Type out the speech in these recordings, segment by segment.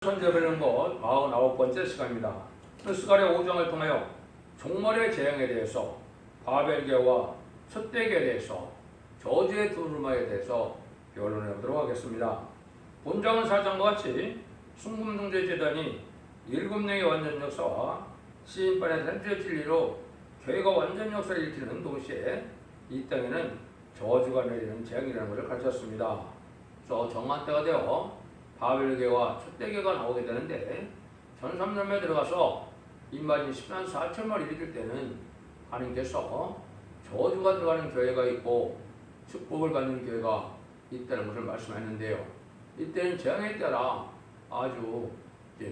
선제되는 것 49번째 시간입니다. 스가랴 5장을 통하여 종말의 재앙에 대해서, 바벨개와 촛대기에 대해서, 저주의 두루마에 대해서 변론해 보도록 하겠습니다. 본장은 4장과 같이 순금동제 재단이 7명의 완전 역사와 시인판의 단주의 진리로 교회가 완전 역사를 일으키는 동시에 이 땅에는 저주가 내리는 재앙이라는 것을 가르쳤습니다. 저 정한 때가 되어 바벨개와 촛대기가 나오게 되는데, 전삼년에 들어가서 인마진 10만 4천만 일으킬 때는 하나님께서 저주가 들어가는 교회가 있고 축복을 받는 교회가 있다는 것을 말씀했는데요. 이때는 재앙에 따라 아주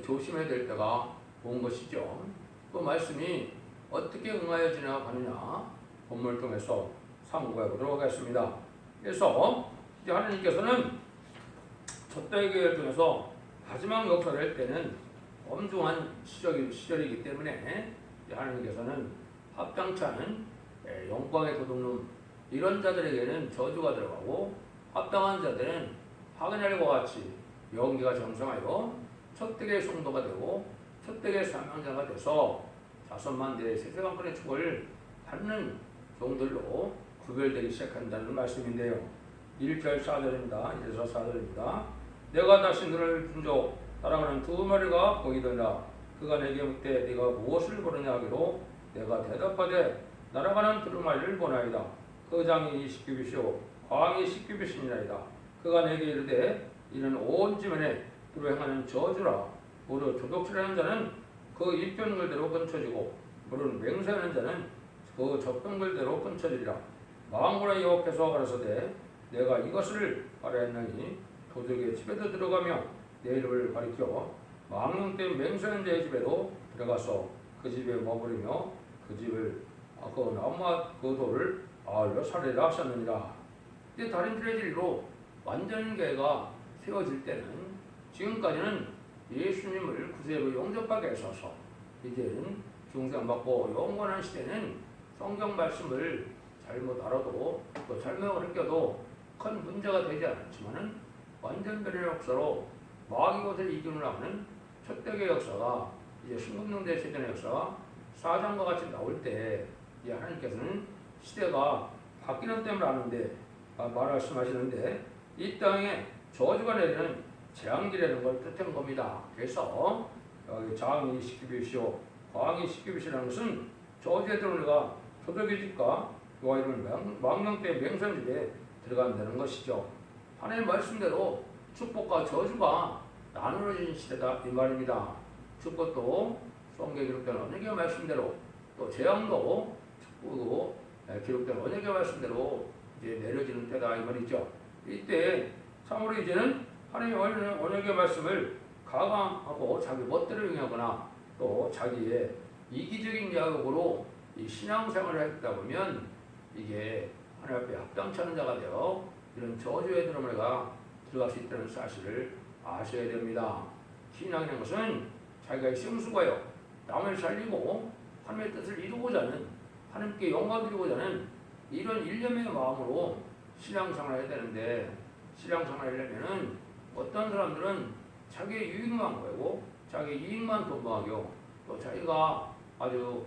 조심해야 될 때가 온 것이죠. 그 말씀이 어떻게 응하여 지나가느냐 본문을 통해서 참고해 보도록 하겠습니다. 그래서 이제 하나님께서는 촛대기를 통해서 마지막 역사를 할 때는 엄중한 시절이기 때문에 하나님께서는 합당치 않은 영광의 도둑놈 이런 자들에게는 저주가 들어가고, 합당한 자들은 하그넬과 같이 영기가 정성하여 촛대기의 성도가 되고 촛대기의 사명자가 돼서 자손만대의 세세관권의 축을 받는 종들로 구별되기 시작한다는 말씀인데요. 1절 4절입니다. 1절 4절입니다. 내가 다시 너를 준조 따라가는 두 마리가 보이더라. 그가 내게 묻되 네가 무엇을 보느냐 하기로 내가 대답하되 날아가는 두루마리를 보나이다. 그 장이 10규빗이요 광이 10규빗이니이다. 그가 내게 이르되 이는 온 지면에 두루 행하는 저주라. 무릇 조독질하는 자는 그 입변글대로 끊쳐지고 무릇 맹세하는 자는 그 적변글대로 끊쳐지리라. 만군의 여호와께서 가라사대 내가 이것을 말하였나니 도둑의 집에도 들어가며 내 이름을 가리켜 망령된 맹세하는 자의 집에도 들어가서 그 집에 머무르며 그 집을 그 나무와 그 돌을 아울러 살해라 하셨느니라. 이제 다림질의 진리로 완전 교회가 세워질 때는, 지금까지는 예수님을 구세로 영접하게 하셔서 이제는 중생받고 영원한 시대는 성경 말씀을 잘못 알아도 또 잘못 느껴도 큰 문제가 되지 않았지만은, 완전 변의 역사로 마귀 것을 이기는 하는 촛대기의 역사가 이제 순금동대 세전의 역사가 4장과 같이 나올 때 이제 하나님께서는 시대가 바뀌는 때문에 아는데 말씀하시는데, 이 땅에 저주가 내리는 재앙기라는 걸 뜻한 겁니다. 그래서 여기 장이 10규빗이요 광이 10규빗이라는 것은 저주의 들어오니까 도둑의 집과 여호와 이름을 망령된 맹세집에 들어간다는 것이죠. 하나님 말씀대로 축복과 저주가 나누어진 시대다 이 말입니다. 축복도 성경에 기록된 언약의 말씀대로, 또 재앙도 축복도 기록된 언약의 말씀대로 이제 내려지는 때다 이 말이죠. 이때 참으로 이제는 하나님의 언약의 말씀을 가강하고 자기 멋대로 응하거나 또 자기의 이기적인 야욕으로 이 신앙생활을 했다 보면 이게 하나님 앞에 합당치 않은 자가 되어 이런 저주의 드라마가 들어갈 수 있다는 사실을 아셔야 됩니다. 신앙이라는 것은 자기가 생수가요 남을 살리고 하나님의 뜻을 이루고자 하는, 하나님께 영광 드리고자 하는 이런 일념의 마음으로 신앙생활을 해야 되는데, 신앙생활을 하려면은 어떤 사람들은 자기의 유익만 구하고 자기 이익만 도모하고 또 자기가 아주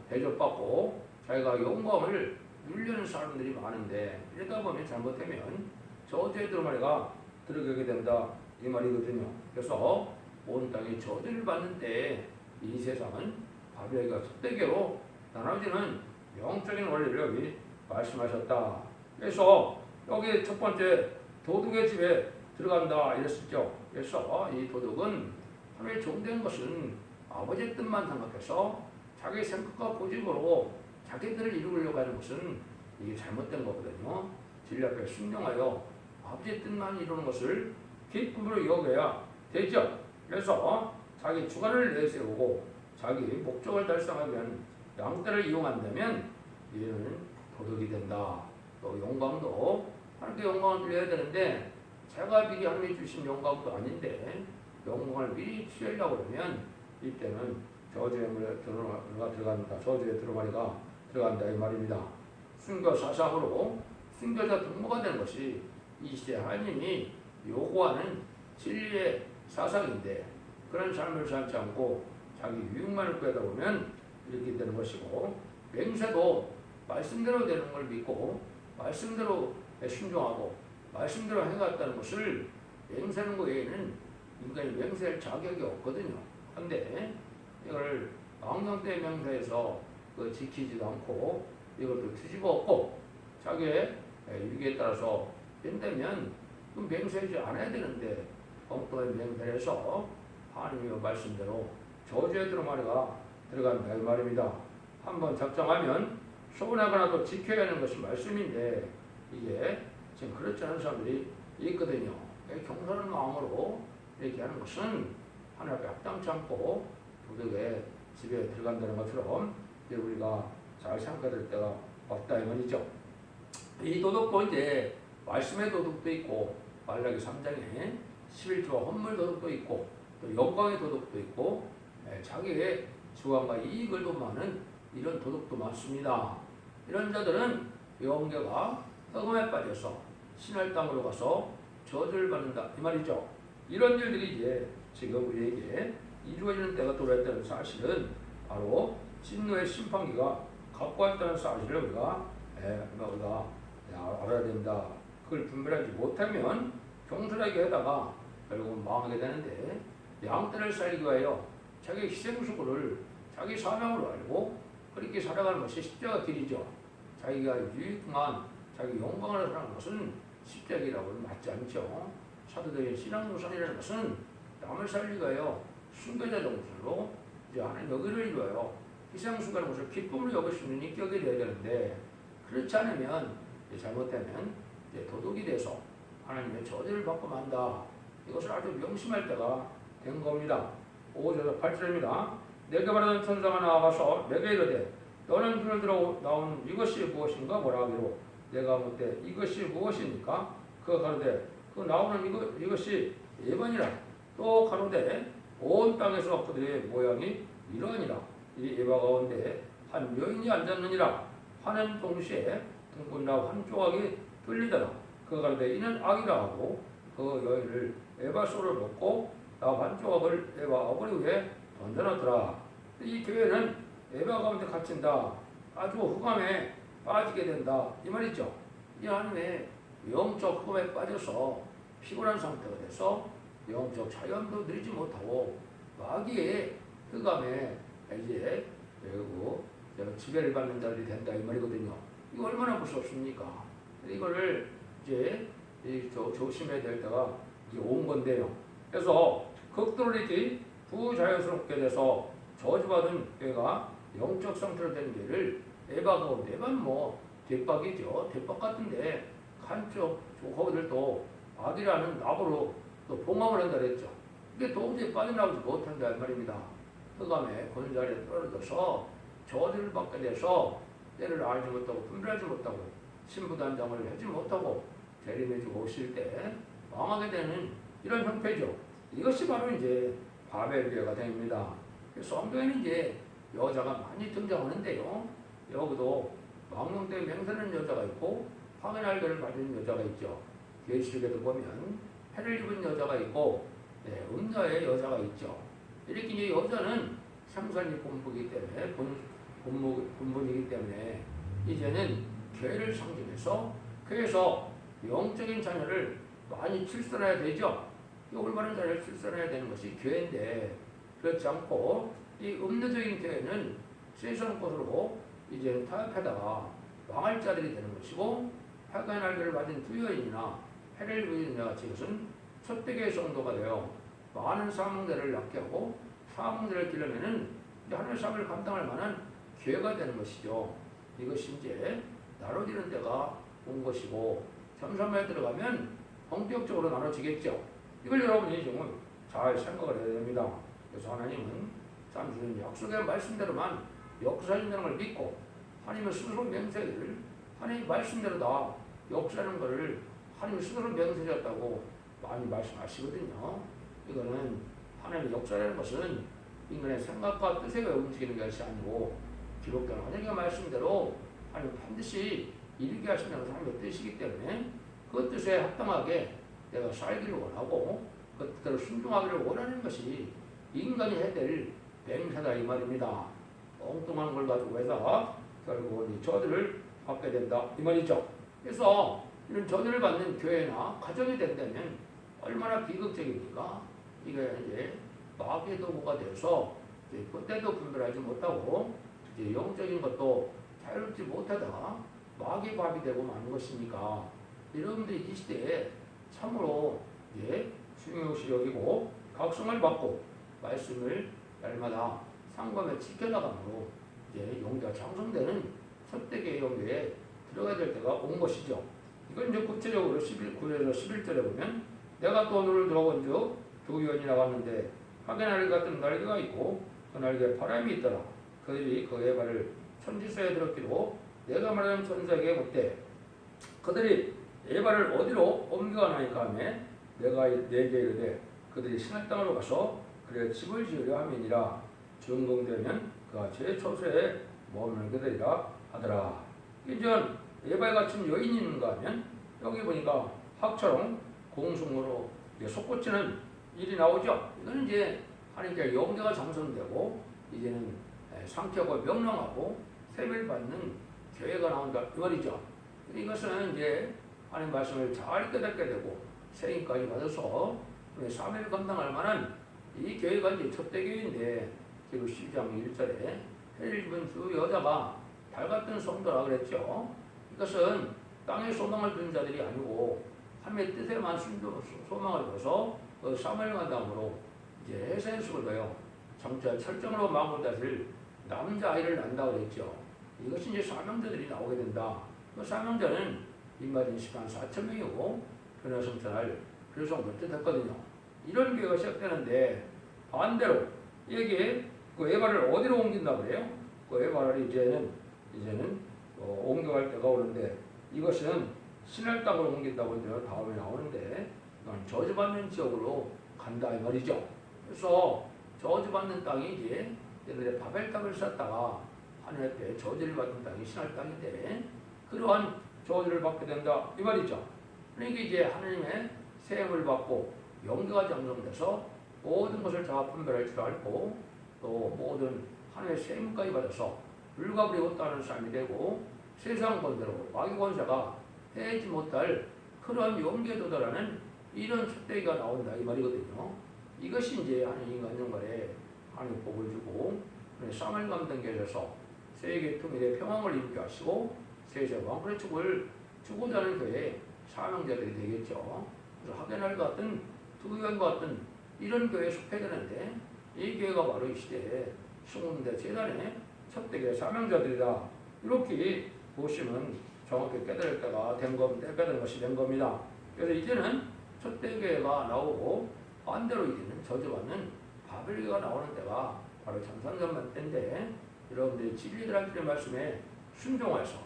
대접받고 자기가 영광을 누리는 사람들이 많은데, 이러다 보면 잘못되면 저주의 두루마리가 들어가게 된다 이 말이거든요. 그래서 온 땅이 저주를 받는 때 이 세상은 바벨과 촛대기로 나눠지는 영적인 원리를 여기 말씀하셨다. 그래서 여기 첫 번째 도둑의 집에 들어간다 이랬었죠. 그래서 이 도둑은 하나님의 종된 것은 아버지의 뜻만 생각해서 자기 생각과 고집으로 자기들을 이루려고 하는 것은 이게 잘못된 거거든요. 진리 앞에 순종하여 아버지의 뜻만 이루는 것을 기쁨으로 여겨야 되죠. 그래서 자기 주관을 내세우고 자기 목적을 달성하기 위한 양떼를 이용한다면 이는 도둑이 된다. 또 영광도 하나님께 영광을 드려야 되는데, 제가 미리 하나님이 주신 영광도 아닌데 영광을 미리 취하려고 그러면 이때는 저주의 두루마리가 들어간다. 저주의 두루마리가 들어간다 이 말입니다. 순교 사상으로 순교자 동무가 되는 것이 이 시대 하나님이 요구하는 진리의 사상인데 그런 삶을 살지 않고 자기 유익만을 구하다 보면 이렇게 되는 것이고, 맹세도 말씀대로 되는 걸 믿고 말씀대로 순종하고 말씀대로 해갔다는 것을 맹세하는 것 외에는 인간이 맹세할 자격이 없거든요. 그런데 이걸 망령된 맹세에서 지키지도 않고 이것도 뒤집어 엎고 자기의 유익에 따라서 된다면 맹세하지 않아야 되는데 엉뚱한 맹세를 해서 하나님의 말씀대로 저주에 들어간다 이 말입니다. 한번 작정하면 소원하거나 또 지켜야 하는 것이 말씀인데 이게 지금 그렇지 않은 사람들이 있거든요. 경솔한 마음으로 이렇게 하는 것은 하나님 앞에 합당치 않고 도덕의 집에 들어간다는 것처럼 우리가 잘 생각해야 될 때가 없다 이 말이죠. 이 도덕도 이제 말씀의 도덕도 있고 말라기 3장에 11조와 헌물 도덕도 있고 또 영광의 도덕도 있고 자기의 주관과 이익을 도모하는 이런 도덕도 많습니다. 이런 자들은 영계가 흑암에 빠져서 신할 땅으로 가서 저주를 받는다 이 말이죠. 이런 일들이 이제 지금 우리에게 이루어지는 때가 돌아왔다는 사실은 바로 진노의 심판기가 갖고 왔다는 사실을 우리가 알아야 된다. 그걸 분별하지 못하면 경솔하게 하다가 결국은 망하게 되는데, 양떼를 살리기 위하여 자기 희생수고를 자기 사명으로 알고 그렇게 살아가는 것이 십자가 길이죠. 자기가 유익만 자기 영광을 하는 것은 십자가 길이라고는 맞지 않죠. 사도들의 신앙노선이라는 것은 남을 살리기 위하여 순교자 정신으로 이제 하나님 여기를 이루어요. 희생수고라는 것을 기쁨으로 여길 수 있는 인격이 되어야 되는데, 그렇지 않으면 잘못되면 도덕이 돼서 하나님의 저주를 받고 만다. 이것을 아주 명심할 때가 된 겁니다. 5절에서 8절입니다. 내게 말하는 천사가 나와가서 내게 이르되 너는 눈을 들어 나온 이것이 무엇인가 뭐라 하기로 내가 묻되 이것이 무엇입니까? 그가 가로되 그 나오는 이것이 예반이라. 또 가로되 온 땅에서 그들의 모양이 이러하니라. 이 예바 가운데 한 여인이 앉았느니라. 하는 동시에 둥근나 한 조각이 뚫리더라. 그가 가로되 이는 악이라 하고 그 여인을 에바 속으로 놓고 나 한 조각을 에바 어버리 위에 던져놨더라. 이 교회는 에바 가운데 갇힌다. 아주 흑암에 빠지게 된다 이 말이죠. 이 하나님의 영적 흑암에 빠져서 피곤한 상태가 돼서 영적 자유함도 누리지 못하고 마귀의 흑암에 이제 지배를 받는 자들이 된다 이 말이거든요. 이거 얼마나 무섭습니까? 이거를 이제 조심해야 될 때가 이제 온 건데요. 그래서 극도로 이렇게 부자연스럽게 돼서 저주받은 교회가 영적 상태로 된 교회를 에바 가운데, 에바는 대박이죠. 대박 같은데 한쪽 거기들도 악이라는 나무로 또 봉합을 한다 그랬죠. 이게 도무지 빠져나오지 못한다 이 말입니다. 흑암에 권자리에 떨어져서 저주를 받게 돼서 때를 알지 못하고 분별하지 못하고 신부단장을 하지 못하고 재림해주고 오실 때 망하게 되는 이런 형태죠. 이것이 바로 이제 바벨교회가 됩니다. 성경에는 이제 여자가 많이 등장하는데요. 여기도 망령된 맹세하는 여자가 있고 확인할배를 받는 여자가 있죠. 계시록에도 보면 해를 입은 여자가 있고 음녀의 여자가 있죠. 이렇게 이제 여자는 생산이 본분이기 때문에 본분이기 때문에 이제는 교회를 상징해서 교회에서 영적인 자녀를 많이 출산해야 되죠. 이 올바른 자녀를 출산해야 되는 것이 교회인데, 그렇지 않고 이 음료적인 교회는 세상 것으로 이제 타협하다가 망할 자들이 되는 것이고, 해가 날개를 받은 두 여인이나 해를 입은 여같이 이것은 첫대교의 성도가 되어 많은 사명대를 낳게 하고 사명대를 길러내는 하늘의 삶을 감당할 만한 교회가 되는 것이죠. 이것이 이제 나눠지는 때가 온 것이고, 점삼에 들어가면 본격적으로 나눠지겠죠. 이걸 여러분이 좀 잘 생각을 해야 됩니다. 그래서 하나님은 참 주는 약속의 말씀대로만 역사하신다는 걸 믿고, 하나님은 스스로 맹세를 하나님 말씀대로 다 역사하는 것을 하나님 스스로 맹세하셨다고 많이 말씀하시거든요. 이거는 하나님의 역사라는 것은 인간의 생각과 뜻에 움직이는 것이 아니고 기록된 하나님의 말씀대로 하나님 반드시 이루게 하신다는 하나님의 뜻이기 때문에 그 뜻에 합당하게 내가 살기를 원하고 그대로 순종하기를 원하는 것이 인간이 해야 될 맹세다 이 말입니다. 엉뚱한 걸 가지고 해서 결국은 이 저주를 받게 된다 이 말이죠. 그래서 이런 저주를 받는 교회나 가정이 된다면 얼마나 비극적입니까? 이게 이제 마귀의 도구가 돼서 그때도 분별하지 못하고 이제 영적인 것도 자유롭지 못하다가 마귀의 밥이 되고 마는 것이니까 여러분들이 이 시대에 참으로 중요시 여기고 각성을 받고 말씀을 날마다 상관에 지켜나감으로 용기가 장성되는 첫대교의 용기에 들어가야 될 때가 온 것이죠. 이건 이제 구체적으로 9에서 11절에 보면 내가 또 눈을 들어본즉 두 연이 나왔는데 하게 날개 같은 날개가 있고 그 날개에 바람이 있더라. 그들이 그 에바를 천지서에 들었기로 내가 말하는 천사에게 묻되 그들이 에바를 어디로 옮겨가나이까 하며 내가 내게 이르되 그들이 신할 땅으로 가서 그래 집을 지으려 함이니라. 준공되면 그가 제 처소에 머물게 되리라 하더라. 이제 에바에 갇힌 여인이 있는가 하면 여기 보니까 학처럼 공승으로 솟구치는 일이 나오죠. 이거는 이제 하나님께 영계가 장성되고 이제는 상쾌하고 명랑하고 세배를 받는 교회가 나온다 이 말이죠. 이것은 이제 하나님 말씀을 잘 깨닫게 되고 세임까지 받아서 사명을 감당할 만한 이 교회가 이제 첫대 교회인데 그리고 12장 1절에 해를 입은 두 여자가 밝았던 성도라 그랬죠. 이것은 땅에 소망을 두는 자들이 아니고 하나님의 뜻에만 소망을 둬서 그 사명을 감당으로 이제 해센식을 둬요. 정말 철정으로 마음을 다스릴 남자아이를 낳는다 그랬죠. 이것이 이제 사명자들이 나오게 된다. 그 사명자는 인마진 10만 4천 명이고 변화성찰할 필요성을 뜻했거든요. 이런 교회가 시작되는데 반대로 여기에 그 에바를 어디로 옮긴다 그래요? 그 에바를 이제는 옮겨갈 때가 오는데 이것은 신할 땅으로 옮긴다고 해서 다음에 나오는데 이건 저주받는 지역으로 간다 이 말이죠. 그래서 저주받는 땅이 이제 옛날에 바벨 땅을 쌓다가 하늘 앞에 저주를 받는 땅이 신할 땅인데 그러한 저주를 받게 된다 이 말이죠. 그러니까 이제 하나님의 세임을 받고 영계가 장성돼서 모든 것을 다 분별할 줄 알고 또 모든 하나님의 세임까지 받아서 불가불이 따르는 삶이 되고 세상 번대로 마귀 권세가 해지 못할 그러한 영계에 도달하는 이런 첫대기가 나온다 이 말이거든요. 이것이 이제 하나님 인간 영갈에 하나님 복을 주고 쌍을 감당해서 세계 통일의 평강을 이루게 하시고 세세 왕권의 축을 주고자 하는 교회의 사명자들이 되겠죠. 그래서 하게날 같은 두교회 같은 이런 교회에 속해야 되는데 이 교회가 바로 이 시대에 승훈대 재단의 첫대교의 사명자들이다. 이렇게 보시면 정확히 깨달을 때가 깨달은 것이 된 겁니다. 그래서 이제는 첫대교회가 나오고 반대로 이제는 저주받는 바벨교가 나오는 때가 바로 참선전만 때인데 여러분들이 진리들한테 말씀에 순종해서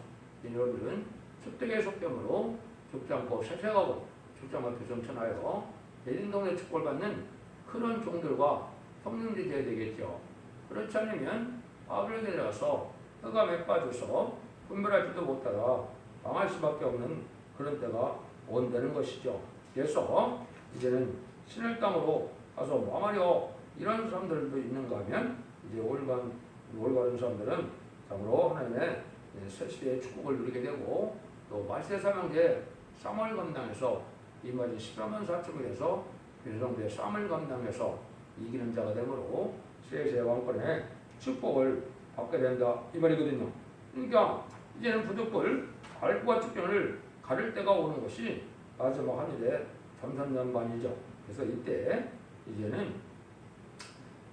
여러분들은 첫대교의 속됨으로 죽지 않고 세세하고 죽지 않고 교정천하여 예린동의 축복을 받는 그런 종들과 성령들이 되어야 되겠죠. 그렇지 않으면 바벨교에 들어가서 흑암에 빠져서 분별할 줄도 못하다 망할 수밖에 없는 그런 때가 온다는 것이죠. 그래서 이제는 신을 땅으로 가서 망하려 이런 사람들도 있는가 하면 이제 올바른 사람들은 참으로 하나님의 새 시대의 축복을 누리게 되고 또 말세 사명제 쌈을 감당해서 이마지 14만 4천이 돼서 유성대 쌈을 감당해서 이기는 자가 되므로 세세 왕권의 축복을 받게 된다 이 말이거든요. 그러니까 이제는 부족불 발구와 축전을 가릴 때가 오는 것이 마지막 하늘의 참선연반이죠. 그래서 이때 이제는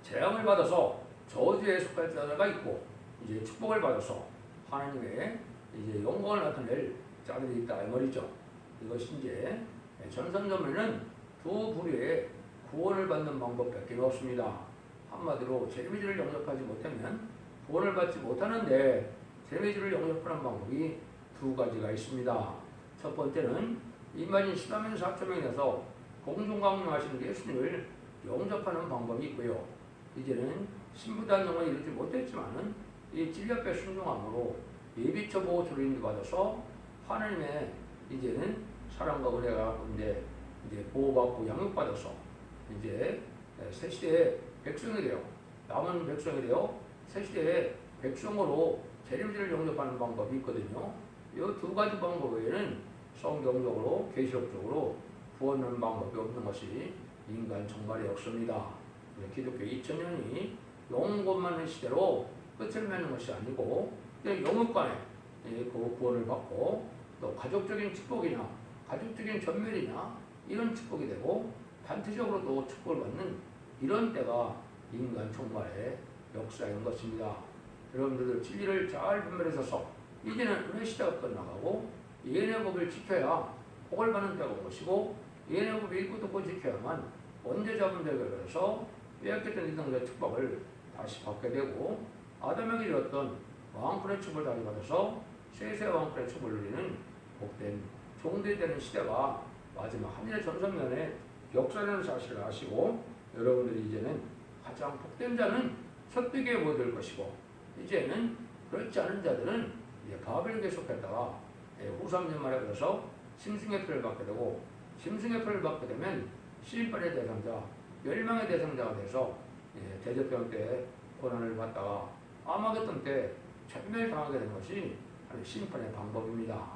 재앙을 받아서 저주에 속할 자가 있고 이제 축복을 받아서 하나님의 이제 영광을 나타낼 자들이 있다 이 말이죠. 이것이 이제 전선점에는 두 부류의 구원을 받는 방법밖에 없습니다. 한마디로 재미지를 영접하지 못하면 구원을 받지 못하는데 재미지를 영접하는 방법이 두 가지가 있습니다. 첫 번째는 이만인 14만 4천 명에서 공중강림하시는 예수님을 영접하는 방법이 있고요. 이제는 신부단 영을 이루지 못했지만은 이 진리앞에 순종함으로 예비처 보호 주를 받아서 하나님의 이제는 사랑과 은혜가 가운데 이제 보호받고 양육받아서 이제 새 시대의 백성이 되어 남은 백성이 되어 새 시대의 백성으로 재림절을 영접하는 방법이 있거든요. 이 두 가지 방법 외에는 성경적으로 계시록적으로 구원 얻는 방법이 없는 것이 인간 종말의 역사입니다. 기독교 2000년이 영원만의 시대로 끝을 맺는 것이 아니고 영육간에 그 구원을 받고 또 가족적인 축복이나 가족적인 전멸이나 이런 축복이 되고 단체적으로도 축복을 받는 이런 때가 인간 종말의 역사인 것입니다. 여러분들 진리를 잘 분별해서 이제는 은혜 시대가 끝나가고 예언의 법을 지켜야 복을 받는 때가 온 것이고 예언의 법을 읽고 듣고 지켜야만 언제 잡은 자에 걸려서 빼앗겼던 이성의 축복을 다시 받게 되고 아담에게 이뤘던 왕권의 축복을 다시 받아서 쇠세 왕권의 축복을 누리는 복된 종들이 되는 시대가 마지막 하늘의 전선면에 역사라는 사실을 아시고 여러분들이 이제는 가장 복된 자는 섭득에 모여들 것이고 이제는 그렇지 않은 자들은 바벨에게 속했다가 후삼년 말에 들어서 심승의 표를 받게 되고 심승의 표를 받게 되면 시인빨의 대상자, 멸망의 대상자가 돼서 대접병 때 고난을 받다가 아마겟돈 때 전멸당하게 되는 것이 심판의 방법입니다.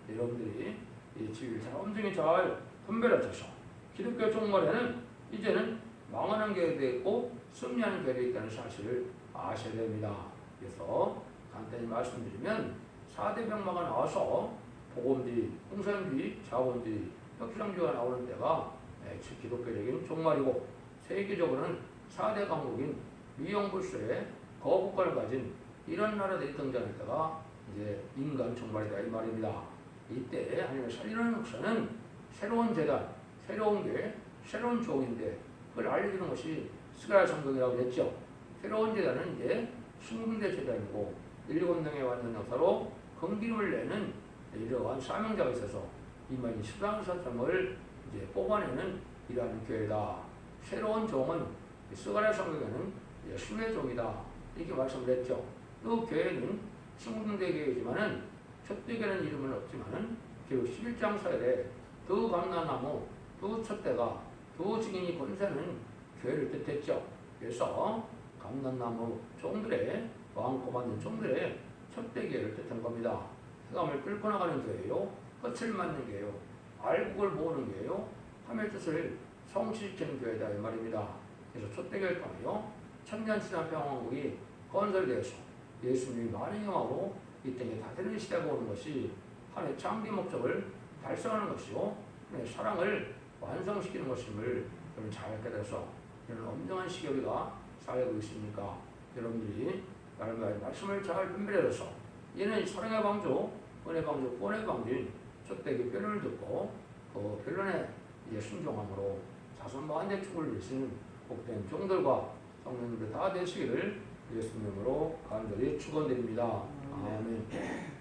여러분들이 이 진리를 잘 엄중히 잘 분별하셔서 기독교 종말에는 이제는 망하는 계획도 있고 승리하는 계획이 있다는 사실을 아셔야 됩니다. 그래서 간단히 말씀드리면 4대 병마가 나와서 복음주의, 공산주의, 자본주의, 혁신주의가 나오는 때가 기독교적인 종말이고 세계적으로는 4대 강국인 미영불수의 거국권을 가진 이런 나라들이 등장할 때가 이제 인간 종말이다 이 말입니다. 이때 하나님의 살리는 역사는 새로운 재단, 새로운 교회, 새로운 종인데 그걸 알려주는 것이 스가랴 성경이라고 했죠. 새로운 재단은 이제 20군데 재단이고 7명의 완전 역사로 긍기름을 내는 이러한 사명자가 있어서 이만 14사점을 이제 뽑아내는 이러한 교회다. 새로운 종은 스가랴 성경에는 순회 종이다 이렇게 말씀을 했죠. 또 교회는 20군데 교회이지만은 첫대교는 이름은 없지만은 기록 11장 사열에 두 감람나무, 두 촛대가 두 증인이 권세는 교회를 뜻했죠. 그래서 감람나무 종들의 왕고 받는 종들의 촛대교회를 뜻한 겁니다. 흑암을 끌고 나가는 교회요, 끝을 맞는 교회요, 알곡을 모으는 교회요, 하나님의 뜻을 성취시키는 교회다 이 말입니다. 그래서 촛대교회를 통하여 천년지난 평화왕국이 건설되어서 예수님이 만행하고 이 땅에 다스리는 시대가 오는 것이 하나님의 창조 목적을 달성하는 것이고 사랑을 완성시키는 것임을 여러분 잘 깨달아서 이런 엄정한 시기에 우리가 살고 있으니까 여러분들이 말씀을 잘 분별해서 얘는 사랑의 방주, 은혜 방주, 구원의 방주인 촛대기 변론을 듣고 그 변론에 순종함으로 자손만대 축을 이루시는 복된 종들과 성령님들 다 되시기를 예수님으로 간절히 축원드립니다. 아멘.